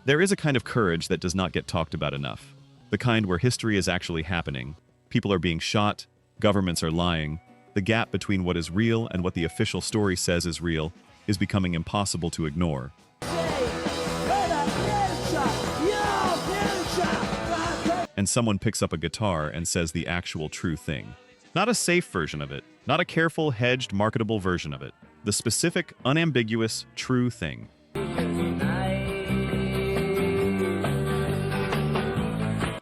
There is a kind of courage that does not get talked about enough. The kind where history is actually happening. People are being shot, governments are lying. The gap between what is real and what the official story says is real is becoming impossible to ignore. And someone picks up a guitar and says the actual true thing. Not a safe version of it, not a careful, hedged, marketable version of it. The specific, unambiguous, true thing.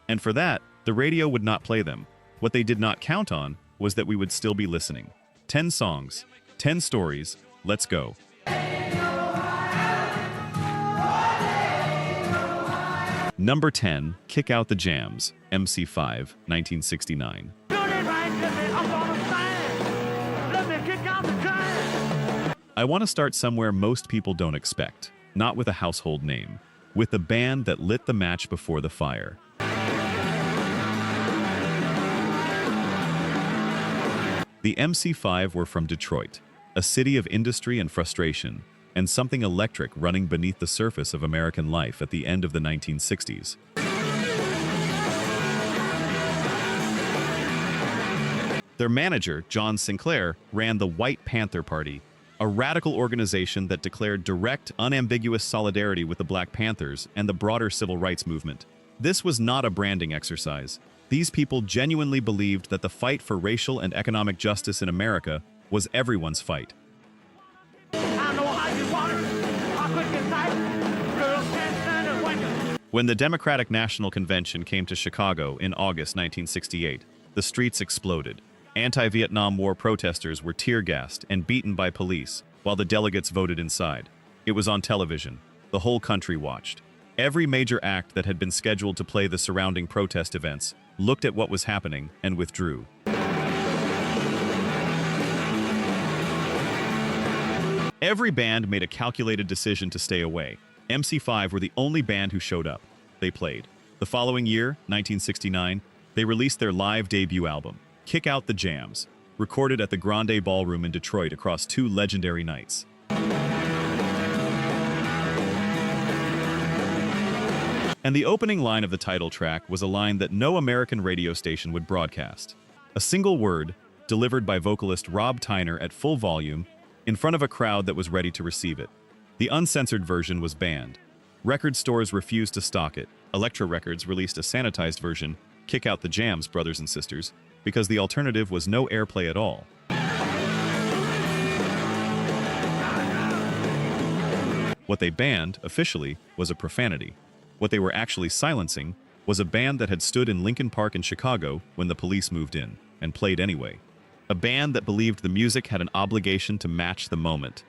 And for that, the radio would not play them. What they did not count on was that we would still be listening. 10 songs, 10 stories, let's go. Number 10, Kick Out the Jams, MC5, 1969. I want to start somewhere most people don't expect, not with a household name, with the band that lit the match before the fire. The MC5 were from Detroit, a city of industry and frustration, and something electric running beneath the surface of American life at the end of the 1960s. Their manager, John Sinclair, ran the White Panther Party, a radical organization that declared direct, unambiguous solidarity with the Black Panthers and the broader civil rights movement. This was not a branding exercise. These people genuinely believed that the fight for racial and economic justice in America was everyone's fight. When the Democratic National Convention came to Chicago in August 1968, the streets exploded. Anti-Vietnam War protesters were tear-gassed and beaten by police while the delegates voted inside. It was on television. The whole country watched. Every major act that had been scheduled to play the surrounding protest events looked at what was happening and withdrew. Every band made a calculated decision to stay away. MC5 were the only band who showed up. They played. The following year, 1969, they released their live debut album, Kick Out the Jams, recorded at the Grande Ballroom in Detroit across 2 legendary nights. And the opening line of the title track was a line that no American radio station would broadcast. A single word, delivered by vocalist Rob Tyner at full volume, in front of a crowd that was ready to receive it. The uncensored version was banned. Record stores refused to stock it. Elektra Records released a sanitized version, Kick Out the Jams, brothers and sisters, because the alternative was no airplay at all. What they banned, officially, was a profanity. What they were actually silencing was a band that had stood in Lincoln Park in Chicago when the police moved in, and played anyway. A band that believed the music had an obligation to match the moment.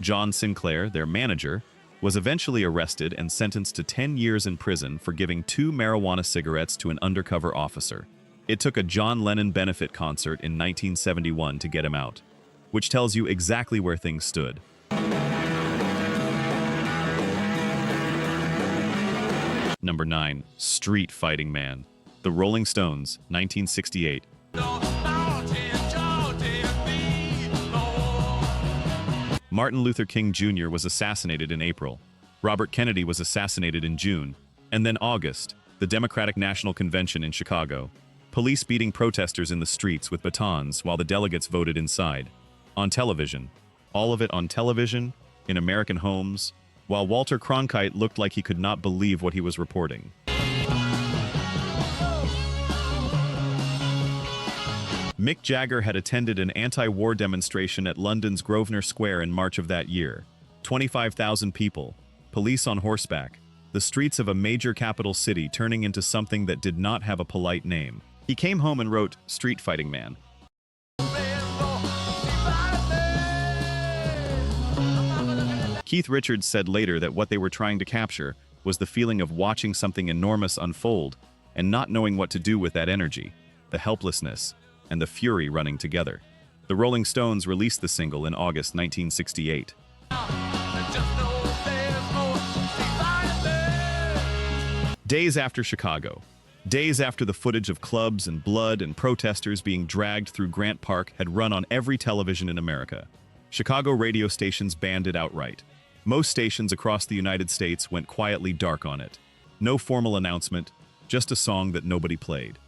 John Sinclair, their manager, was eventually arrested and sentenced to 10 years in prison for giving 2 marijuana cigarettes to an undercover officer. It took a John Lennon benefit concert in 1971 to get him out, which tells you exactly where things stood. Number 9, Street Fighting Man. The Rolling Stones, 1968. Martin Luther King Jr. was assassinated in April. Robert Kennedy was assassinated in June. And then August, the Democratic National Convention in Chicago. Police beating protesters in the streets with batons while the delegates voted inside. On television. All of it on television, in American homes, while Walter Cronkite looked like he could not believe what he was reporting. Mick Jagger had attended an anti-war demonstration at London's Grosvenor Square in March of that year. 25,000 people, police on horseback, the streets of a major capital city turning into something that did not have a polite name. He came home and wrote, Street Fighting Man. Keith Richards said later that what they were trying to capture was the feeling of watching something enormous unfold and not knowing what to do with that energy, the helplessness, and the fury running together. The Rolling Stones released the single in August 1968. Days after Chicago, days after the footage of clubs and blood and protesters being dragged through Grant Park had run on every television in America, Chicago radio stations banned it outright. Most stations across the United States went quietly dark on it. No formal announcement, just a song that nobody played.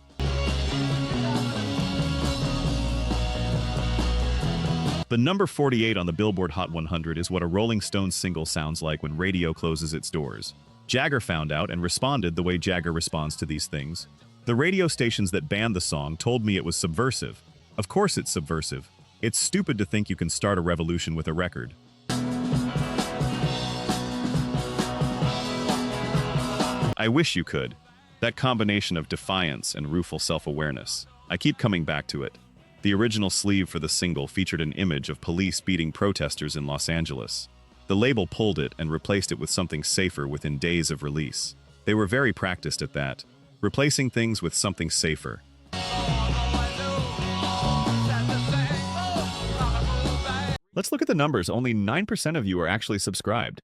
The number 48 on the Billboard Hot 100 is what a Rolling Stones single sounds like when radio closes its doors. Jagger found out and responded the way Jagger responds to these things. The radio stations that banned the song told me it was subversive. Of course it's subversive. It's stupid to think you can start a revolution with a record. I wish you could. That combination of defiance and rueful self-awareness. I keep coming back to it. The original sleeve for the single featured an image of police beating protesters in Los Angeles. The label pulled it and replaced it with something safer within days of release. They were very practiced at that, replacing things with something safer. Let's look at the numbers. Only 9% of you are actually subscribed.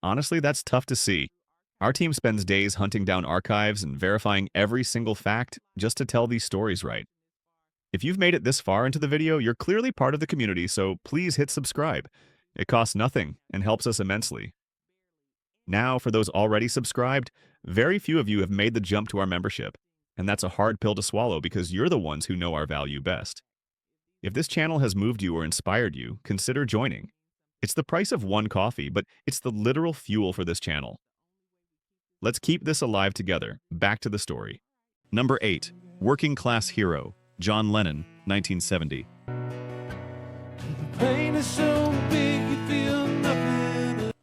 Honestly, that's tough to see. Our team spends days hunting down archives and verifying every single fact just to tell these stories right. If you've made it this far into the video, you're clearly part of the community, so please hit subscribe. It costs nothing and helps us immensely. Now, for those already subscribed, very few of you have made the jump to our membership, and that's a hard pill to swallow because you're the ones who know our value best. If this channel has moved you or inspired you, consider joining. It's the price of one coffee, but it's the literal fuel for this channel. Let's keep this alive together. Back to the story. Number 8. Working Class Hero, John Lennon, 1970.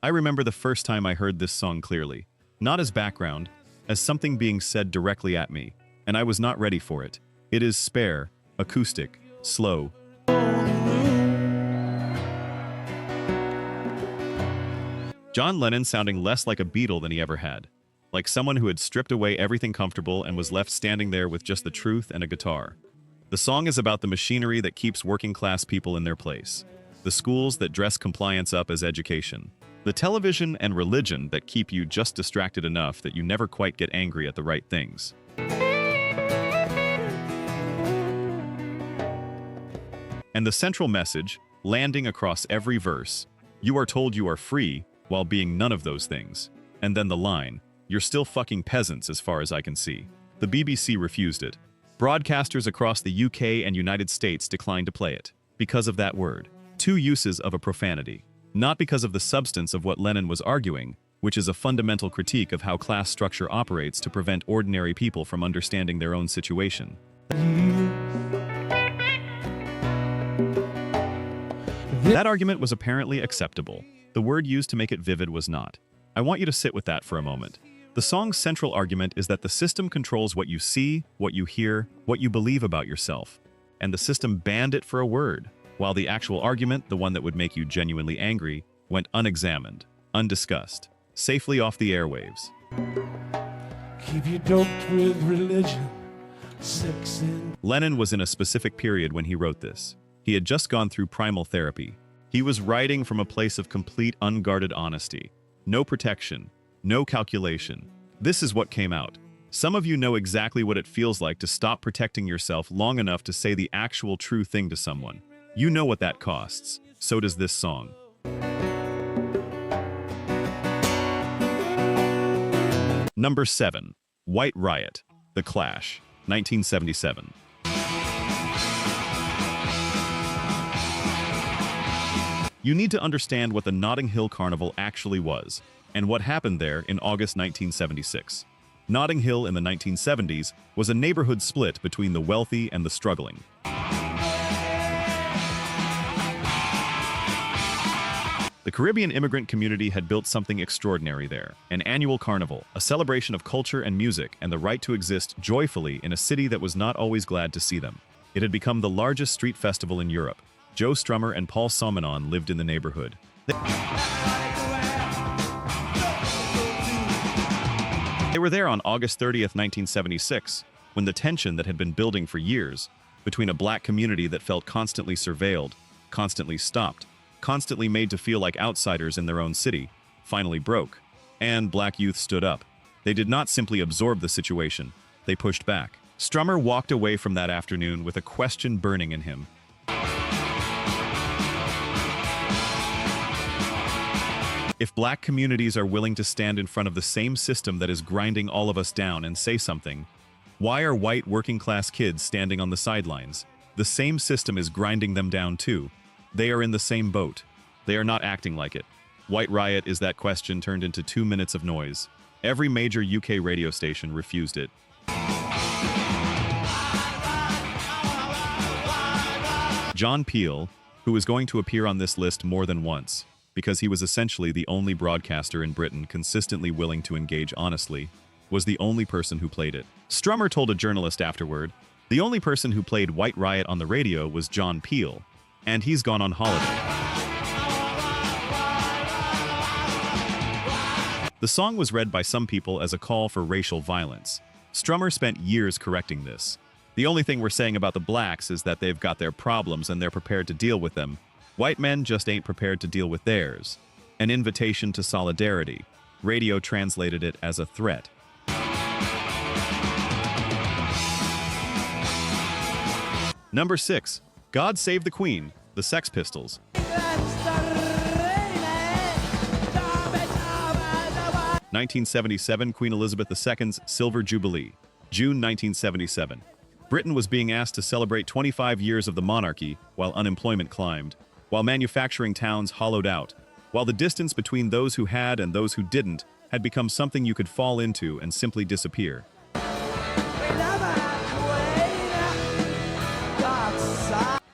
I remember the first time I heard this song clearly. Not as background, as something being said directly at me, and I was not ready for it. It is spare, acoustic, slow. John Lennon sounding less like a Beatle than he ever had. Like someone who had stripped away everything comfortable and was left standing there with just the truth and a guitar. The song is about the machinery that keeps working-class people in their place. The schools that dress compliance up as education. The television and religion that keep you just distracted enough that you never quite get angry at the right things. And the central message, landing across every verse, you are told you are free while being none of those things. And then the line, you're still fucking peasants as far as I can see. The BBC refused it. Broadcasters across the UK and United States declined to play it. Because of that word. 2 uses of a profanity. Not because of the substance of what Lennon was arguing, which is a fundamental critique of how class structure operates to prevent ordinary people from understanding their own situation. That argument was apparently acceptable. The word used to make it vivid was not. I want you to sit with that for a moment. The song's central argument is that the system controls what you see, what you hear, what you believe about yourself. And the system banned it for a word, while the actual argument, the one that would make you genuinely angry, went unexamined, undiscussed, safely off the airwaves. Keep you doped with religion, sex and... Lennon was in a specific period when he wrote this. He had just gone through primal therapy. He was writing from a place of complete unguarded honesty. No protection, no calculation. This is what came out. Some of you know exactly what it feels like to stop protecting yourself long enough to say the actual true thing to someone. You know what that costs. So does this song. Number 7. White Riot, The Clash, 1977. You need to understand what the Notting Hill Carnival actually was, and what happened there in August 1976. Notting Hill in the 1970s was a neighborhood split between the wealthy and the struggling. The Caribbean immigrant community had built something extraordinary there, an annual carnival, a celebration of culture and music and the right to exist joyfully in a city that was not always glad to see them. It had become the largest street festival in Europe. Joe Strummer and Paul Simonon lived in the neighborhood. They were there on August 30th, 1976, when the tension that had been building for years between a black community that felt constantly surveilled, constantly stopped, constantly made to feel like outsiders in their own city, finally broke, and black youth stood up. They did not simply absorb the situation, they pushed back. Strummer walked away from that afternoon with a question burning in him. If black communities are willing to stand in front of the same system that is grinding all of us down and say something, why are white working-class kids standing on the sidelines? The same system is grinding them down too. They are in the same boat. They are not acting like it. White riot is that question turned into 2 minutes of noise. Every major UK radio station refused it. John Peel, who is going to appear on this list more than once, because he was essentially the only broadcaster in Britain consistently willing to engage honestly, was the only person who played it. Strummer told a journalist afterward, "The only person who played White Riot on the radio was John Peel, and he's gone on holiday." The song was read by some people as a call for racial violence. Strummer spent years correcting this. The only thing we're saying about the blacks is that they've got their problems and they're prepared to deal with them. White men just ain't prepared to deal with theirs. An invitation to solidarity. Radio translated it as a threat. Number 6. God Save the Queen, the Sex Pistols. 1977, Queen Elizabeth II's Silver Jubilee. June 1977. Britain was being asked to celebrate 25 years of the monarchy while unemployment climbed, while manufacturing towns hollowed out, while the distance between those who had and those who didn't had become something you could fall into and simply disappear.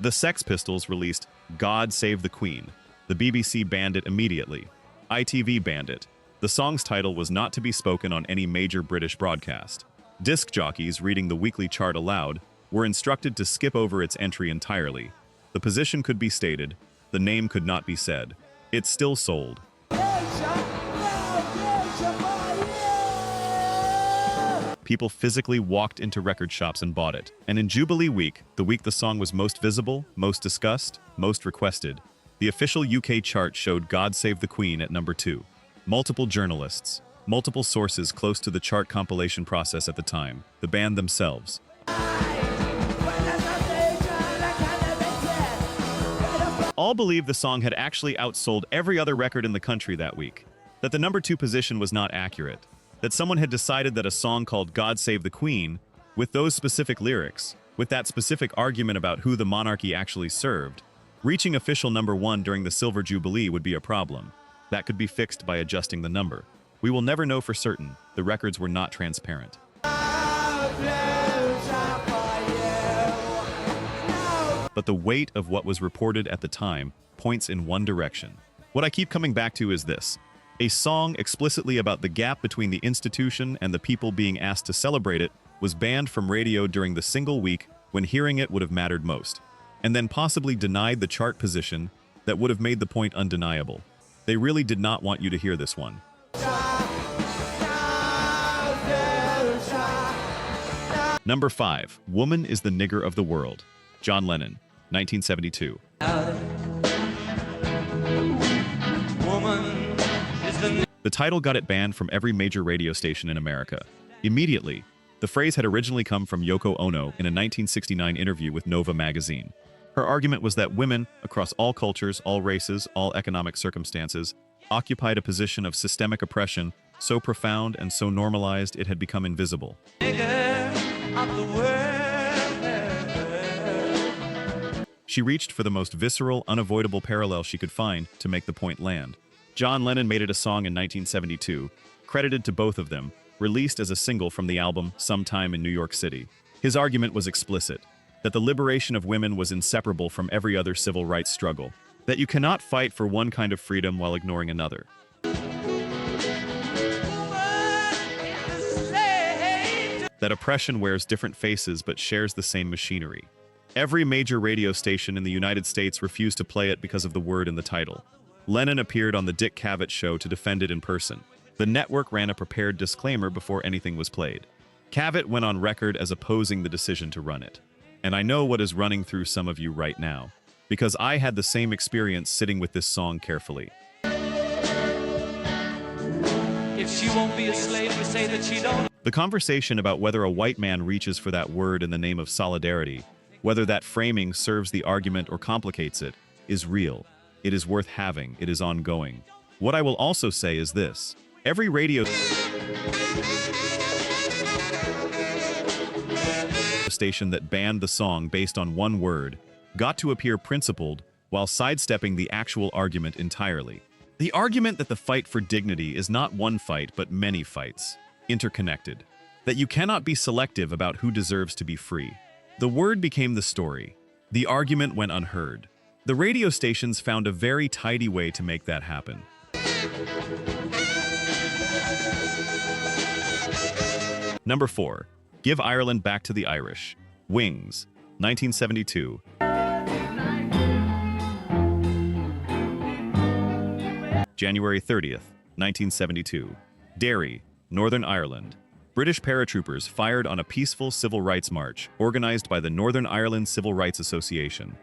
The Sex Pistols released God Save the Queen. The BBC banned it immediately. ITV banned it. The song's title was not to be spoken on any major British broadcast. Disc jockeys reading the weekly chart aloud were instructed to skip over its entry entirely. The position could be stated, the name could not be said. It still sold. People physically walked into record shops and bought it. And in Jubilee week, the week the song was most visible, most discussed, most requested, the official UK chart showed God Save the Queen at number 2. Multiple journalists, multiple sources close to the chart compilation process at the time, the band themselves. All believed the song had actually outsold every other record in the country that week, that the number 2 position was not accurate, that someone had decided that a song called God Save the Queen, with those specific lyrics, with that specific argument about who the monarchy actually served, reaching official number 1 during the Silver Jubilee would be a problem. That could be fixed by adjusting the number. We will never know for certain. The records were not transparent. But the weight of what was reported at the time points in one direction. What I keep coming back to is this. A song explicitly about the gap between the institution and the people being asked to celebrate it was banned from radio during the single week when hearing it would have mattered most, and then possibly denied the chart position that would have made the point undeniable. They really did not want you to hear this one. Number 5. Woman is the Nigger of the World. John Lennon, 1972. The title got it banned from every major radio station in America. Immediately, the phrase had originally come from Yoko Ono in a 1969 interview with Nova magazine. Her argument was that women, across all cultures, all races, all economic circumstances, occupied a position of systemic oppression so profound and so normalized it had become invisible. She reached for the most visceral, unavoidable parallel she could find to make the point land. John Lennon made it a song in 1972, credited to both of them, released as a single from the album Sometime in New York City. His argument was explicit, that the liberation of women was inseparable from every other civil rights struggle, that you cannot fight for one kind of freedom while ignoring another. That oppression wears different faces but shares the same machinery. Every major radio station in the United States refused to play it because of the word in the title. Lennon appeared on the Dick Cavett show to defend it in person. The network ran a prepared disclaimer before anything was played. Cavett went on record as opposing the decision to run it. And I know what is running through some of you right now, because I had the same experience sitting with this song carefully. If she won't be a slave, we say that she don't. The conversation about whether a white man reaches for that word in the name of solidarity, whether that framing serves the argument or complicates it, is real. It is worth having. It is ongoing. What I will also say is this. Every radio station that banned the song based on one word got to appear principled while sidestepping the actual argument entirely. The argument that the fight for dignity is not one fight but many fights, interconnected. That you cannot be selective about who deserves to be free. The word became the story. The argument went unheard. The radio stations found a very tidy way to make that happen. Number 4. Give Ireland Back to the Irish. Wings, 1972. January 30th, 1972. Derry, Northern Ireland. British paratroopers fired on a peaceful civil rights march organized by the Northern Ireland Civil Rights Association.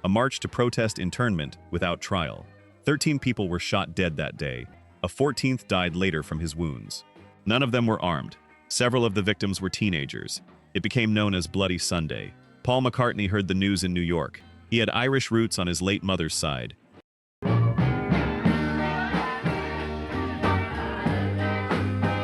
A march to protest internment without trial. 13 people were shot dead that day. A 14th died later from his wounds. None of them were armed. Several of the victims were teenagers. It became known as Bloody Sunday. Paul McCartney heard the news in New York. He had Irish roots on his late mother's side.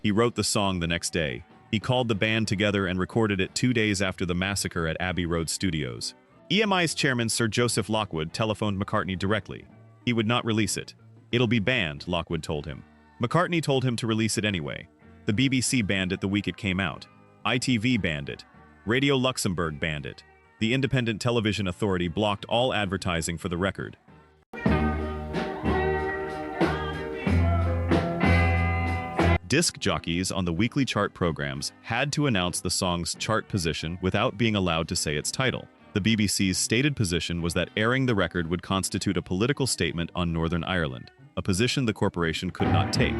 He wrote the song the next day. He called the band together and recorded it 2 days after the massacre at Abbey Road Studios. EMI's chairman, Sir Joseph Lockwood, telephoned McCartney directly. He would not release it. It'll be banned, Lockwood told him. McCartney told him to release it anyway. The BBC banned it the week it came out. ITV banned it. Radio Luxembourg banned it. The Independent Television Authority blocked all advertising for the record. Disc jockeys on the weekly chart programs had to announce the song's chart position without being allowed to say its title. The BBC's stated position was that airing the record would constitute a political statement on Northern Ireland, a position the corporation could not take.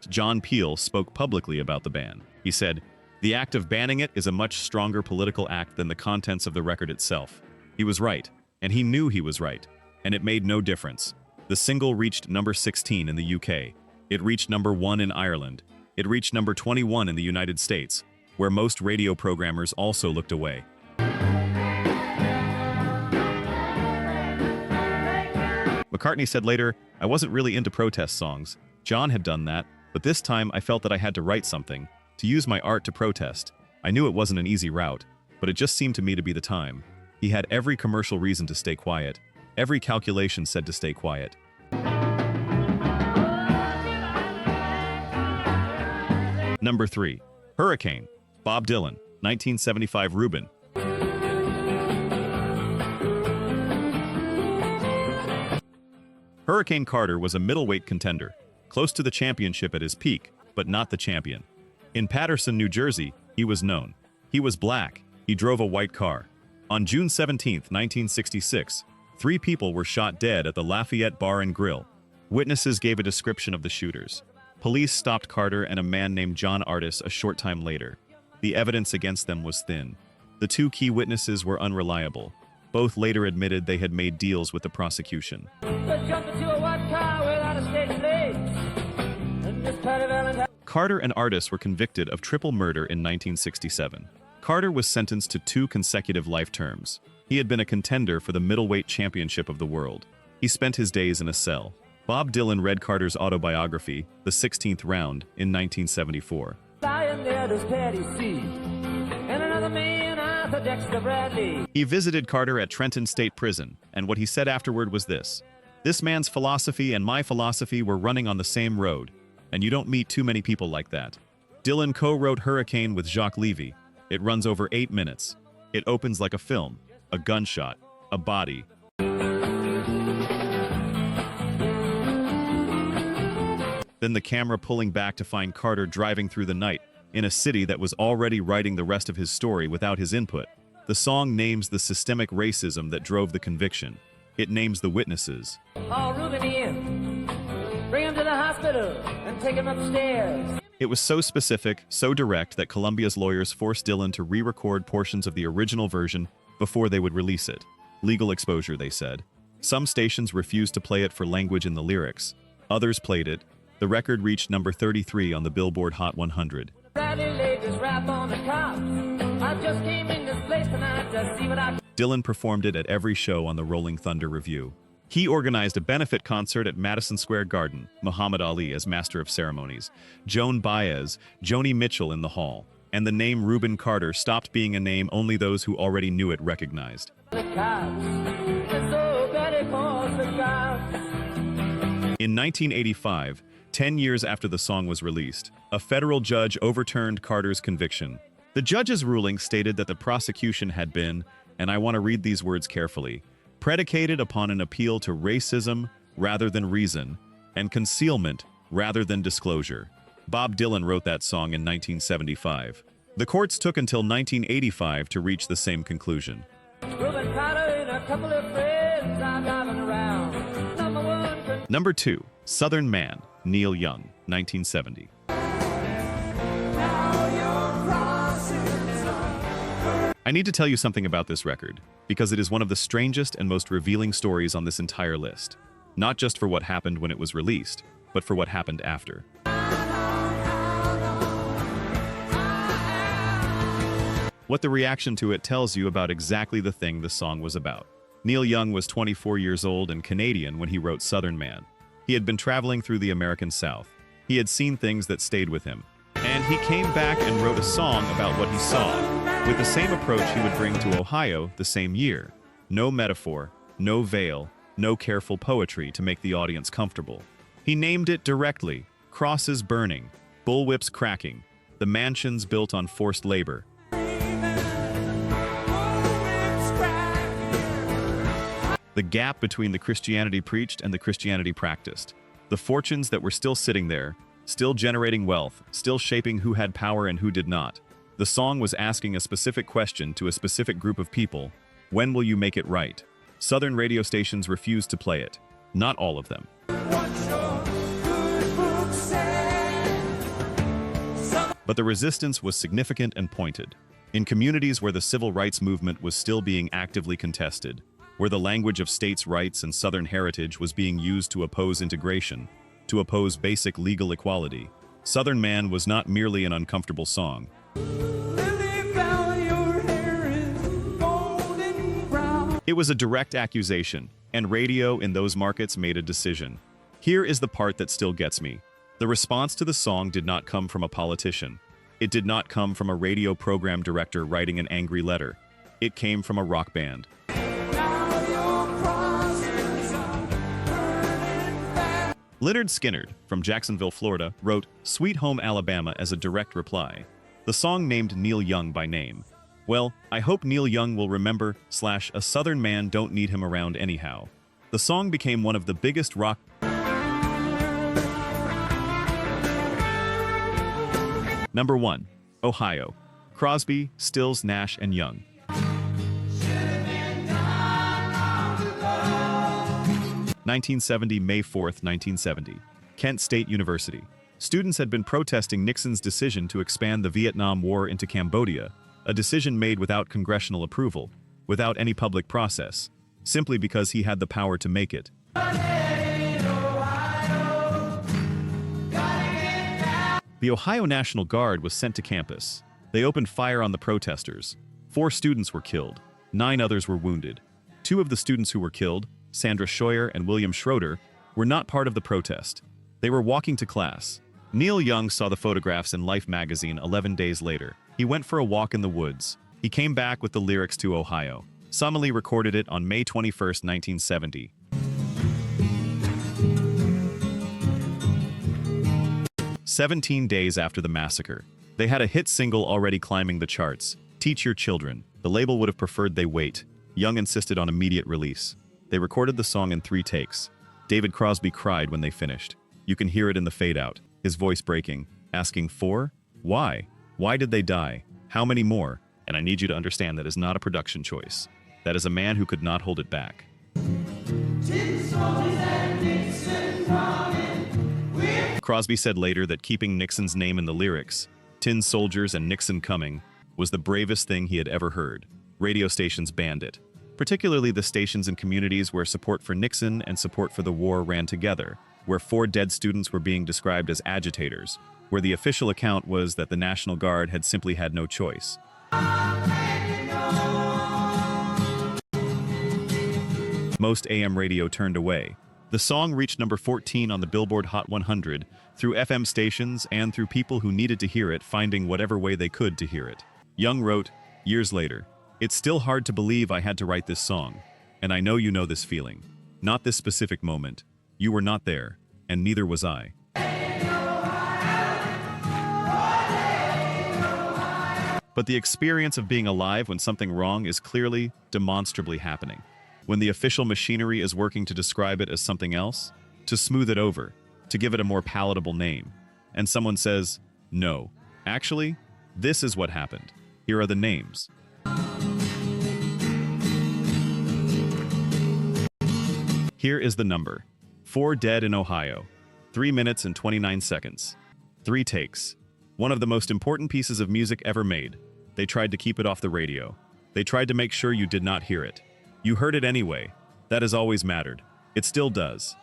John Peel spoke publicly about the ban. He said, "The act of banning it is a much stronger political act than the contents of the record itself." He was right, and he knew he was right, and it made no difference. The single reached number 16 in the UK. It reached number 1 in Ireland. It reached number 21 in the United States, where most radio programmers also looked away. McCartney said later, "I wasn't really into protest songs. John had done that, but this time I felt that I had to write something, to use my art to protest. I knew it wasn't an easy route, but it just seemed to me to be the time." He had every commercial reason to stay quiet. Every calculation said to stay quiet. Number 3. Hurricane. Bob Dylan, 1975 Rubin. Hurricane Carter was a middleweight contender, close to the championship at his peak, but not the champion. In Paterson, New Jersey, he was known. He was black. He drove a white car. On June 17, 1966, 3 people were shot dead at the Lafayette Bar and Grill. Witnesses gave a description of the shooters. Police stopped Carter and a man named John Artis a short time later. The evidence against them was thin. The 2 key witnesses were unreliable. Both later admitted they had made deals with the prosecution. Carter and Artis were convicted of triple murder in 1967. Carter was sentenced to 2 consecutive life terms. He had been a contender for the middleweight championship of the world. He spent his days in a cell. Bob Dylan read Carter's autobiography, The 16th Round, in 1974. He visited Carter at Trenton State Prison, and what he said afterward was this: "This man's philosophy and my philosophy were running on the same road, and you don't meet too many people like that." Dylan co-wrote Hurricane with Jacques Levy. It runs over 8 minutes. It opens like a film, a gunshot, a body. Then the camera pulling back to find Carter driving through the night in a city that was already writing the rest of his story without his input. The song names the systemic racism that drove the conviction. It names the witnesses. "Call Rubin in. Bring him to the hospital and take him upstairs." It was so specific, so direct, that Columbia's lawyers forced Dylan to re-record portions of the original version before they would release it. Legal exposure, they said. Some stations refused to play it for language in the lyrics. Others played it. The record reached number 33 on the Billboard Hot 100. I just came in this place tonight to see what I... Dylan performed it at every show on the Rolling Thunder Revue. He organized a benefit concert at Madison Square Garden, Muhammad Ali as Master of Ceremonies, Joan Baez, Joni Mitchell in the hall, and the name Rubin Carter stopped being a name only those who already knew it recognized. In 1985, 10 years after the song was released, a federal judge overturned Carter's conviction. The judge's ruling stated that the prosecution had been, and I want to read these words carefully, predicated upon an appeal to racism rather than reason, and concealment rather than disclosure. Bob Dylan wrote that song in 1975. The courts took until 1985 to reach the same conclusion. Rubin Carter and a couple of friends are driving around. Number 2, Southern Man, Neil Young, 1970. I need to tell you something about this record, because it is one of the strangest and most revealing stories on this entire list. Not just for what happened when it was released, but for what happened after. What the reaction to it tells you about exactly the thing the song was about. Neil Young was 24 years old and Canadian when he wrote Southern Man. He had been traveling through the American South. He had seen things that stayed with him. And he came back and wrote a song about what he saw, with the same approach he would bring to Ohio the same year. No metaphor, no veil, no careful poetry to make the audience comfortable. He named it directly: crosses burning, bullwhips cracking, the mansions built on forced labor. The gap between the Christianity preached and the Christianity practiced. The fortunes that were still sitting there, still generating wealth, still shaping who had power and who did not. The song was asking a specific question to a specific group of people: when will you make it right? Southern radio stations refused to play it. Not all of them. But the resistance was significant and pointed. In communities where the civil rights movement was still being actively contested, where the language of states' rights and Southern heritage was being used to oppose integration, to oppose basic legal equality, Southern Man was not merely an uncomfortable song. It was a direct accusation, and radio in those markets made a decision. Here is the part that still gets me. The response to the song did not come from a politician. It did not come from a radio program director writing an angry letter. It came from a rock band. Lynyrd Skynyrd, from Jacksonville, Florida, wrote Sweet Home Alabama as a direct reply. The song named Neil Young by name. Well, I hope Neil Young will remember / a Southern man don't need him around anyhow. The song became one of the biggest rock... Number 1. Ohio. Crosby, Stills, Nash, and Young. 1970, May 4th, 1970. Kent State University. Students had been protesting Nixon's decision to expand the Vietnam War into Cambodia, a decision made without congressional approval, without any public process, simply because he had the power to make it. The Ohio National Guard was sent to campus. They opened fire on the protesters. 4 students were killed. 9 others were wounded. 2 of the students who were killed, Sandra Scheuer and William Schroeder, were not part of the protest. They were walking to class. Neil Young saw the photographs in Life magazine 11 days later. He went for a walk in the woods. He came back with the lyrics to Ohio. Somali recorded it on May 21, 1970. "17 days after the massacre. They had a hit single already climbing the charts, Teach Your Children. The label would have preferred they wait. Young insisted on immediate release. They recorded the song in 3 takes. David Crosby cried when they finished. You can hear it in the fade-out, his voice breaking, asking for? Why? Why did they die? How many more? And I need you to understand that is not a production choice. That is a man who could not hold it back." Crosby said later that keeping Nixon's name in the lyrics, Tin Soldiers and Nixon Coming, was the bravest thing he had ever heard. Radio stations banned it, particularly the stations in communities where support for Nixon and support for the war ran together, where 4 dead students were being described as agitators, where the official account was that the National Guard had simply had no choice. Most AM radio turned away. The song reached number 14 on the Billboard Hot 100 through FM stations and through people who needed to hear it, finding whatever way they could to hear it. Young wrote, years later, "It's still hard to believe I had to write this song, and I know you know this feeling. Not this specific moment. You were not there, and neither was I." But the experience of being alive when something wrong is clearly, demonstrably happening. When the official machinery is working to describe it as something else, to smooth it over, to give it a more palatable name, and someone says, "No, actually, this is what happened. Here are the names." Here is the number. 4 dead in Ohio. 3 minutes and 29 seconds. 3 takes. One of the most important pieces of music ever made. They tried to keep it off the radio. They tried to make sure you did not hear it. You heard it anyway. That has always mattered. It still does.